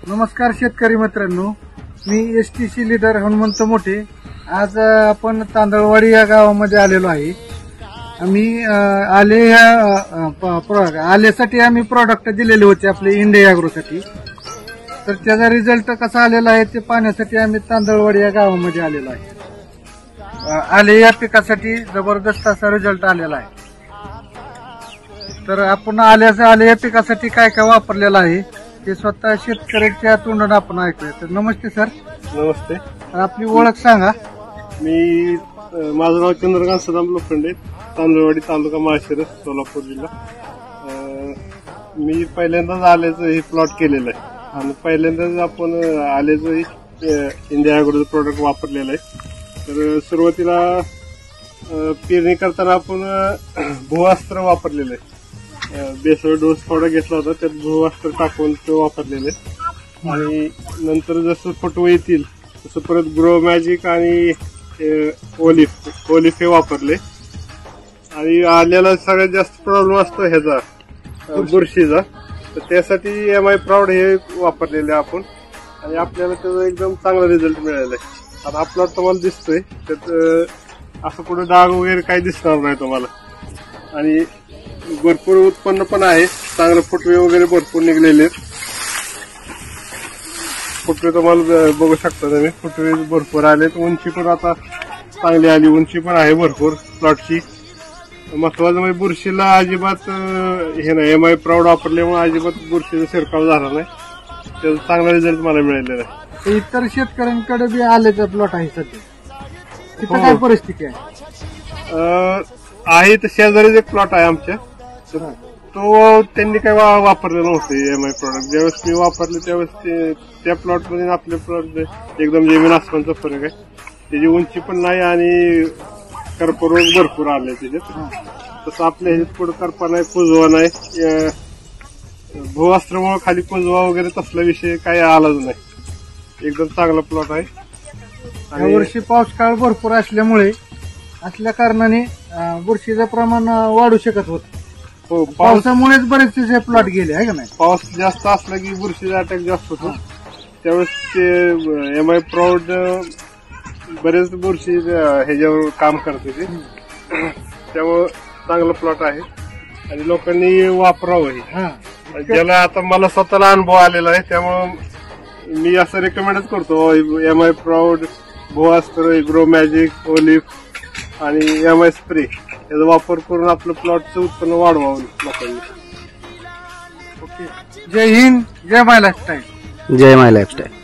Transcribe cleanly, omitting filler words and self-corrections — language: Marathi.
नमस्कार शेतकरी मित्रांनो, मी एसटीसी लीडर हनुमंत मोठे. आज आपण तांदळवाडी या गावामध्ये आलेलो आहे. आम्ही आलेसाठी आम्ही प्रॉडक्ट दिलेले होते आपले इंडिया ॲग्रोसाठी. तर त्याचा रिझल्ट कसा आलेला आहे ते पाहण्यासाठी आम्ही तांदळवाडी या गावामध्ये आलेलो आहे. आले या पिकासाठी जबरदस्त असा रिझल्ट आलेला आहे. तर आपण आले या पिकासाठी काय काय वापरलेलं आहे ते स्वतः शेतकऱ्याच्या तोंडाने आपण ऐकूया. तर नमस्ते सर. नमस्ते. आपली ओळख सांगा. माझं नाव चंद्रकांत सदाम लोखंडे, तांदळवाडी तालुका माळशिरस, सोलापूर जिल्हा. मी पहिल्यांदाच आल्याचं हे प्लॉट केलेलं आहे आणि पहिल्यांदाच आपण आल्याचं इंडिया ॲग्रोचं प्रोडक्ट वापरलेलं आहे. तर सुरुवातीला पेरणी करताना आपण भूअस्त्र वापरलेलं आहे. बेसळ डोस थोडा घेतला होता, त्यात भूअस्त्र टाकून ते वापरलेले आणि नंतर जसं फुटवे येतील तसं परत ग्रो मॅजिक आणि ओलिफ हे वापरले. आणि आल्याला सगळ्यात जास्त प्रॉब्लेम असतो ह्याचा बुरशीचा, तर त्यासाठी MI प्राऊड हे वापरलेले आपण आणि आपल्याला त्याचा एकदम चांगला रिझल्ट मिळाला आहे. आता आपला तुम्हाला दिसतोय त्यात असं कुठे डाग वगैरे काही दिसणार नाही तुम्हाला आणि भरपूर उत्पन्न पण आहे. चांगले फुटवे वगैरे भरपूर निघलेले. फुटवे तुम्हाला बघू शकता तुम्ही, फुटवे भरपूर आलेत. उंची पण आता चांगली आली, उंची पण आहे भरपूर प्लॉटची. महत्वाचं म्हणजे बुरशीला अजिबात हे नाही, MI प्राऊड वापरल्यामुळे अजिबात बुरशीचा शिरकाव झाला नाही. त्याचा चांगला रिझल्ट मला मिळालेला आहे. इतर शेतकऱ्यांकडे बी आल्याचा प्लॉट आहे सध्या, तिथं काय परिस्थिती आहे? तर शेजारीच एक प्लॉट आहे आमच्या, तो त्यांनी काय वापरलेलं नव्हतं MI प्रोडक्ट. ज्यावेळेस मी वापरले त्यावेळेस त्या प्लॉट मध्ये आपल्या प्लॉट एकदम जमीन आसमानचा फरक आहे. त्याची उंची पण नाही आणि कर्करोग भरपूर आले त्याच्यात. तसं आपल्या ह्याच्यात पुढे करपा नाही, कुजवा नाही. भूअस्त्रामुळे खाली कुजवा वगैरे तसला विषय काही आलाच नाही. एकदम चांगला प्लॉट आहे. या वर्षी पाऊस काळ भरपूर असल्या कारणाने बुरशीचं प्रमाण वाढू शकत होतं. हो, पावसामुळेच बरेचसे प्लॉट गेले आहे का नाही. पाऊस जास्त असला की बुरशीचा अटॅक जास्त होतो. त्यावेळेस ते MI प्राऊड बरेच बुरशी ह्याच्यावर काम करते ते, त्यामुळं चांगला प्लॉट आहे आणि लोकांनी वापरावं हे. ज्याला आता मला स्वतःला अनुभव आलेला आहे त्यामुळं मी असं रेकमेंडच करतो. MI प्राऊड, भूअस्त्र, ग्रो मॅजिक, ओलिफ आणि MI स्प्रे याचा वापर करून आपलं प्लॉटचं उत्पन्न वाढवावं लोकांनी. ओके. जय हिंद, जय माय लाईफस्टाईल. जय माय लाईफस्टाईल.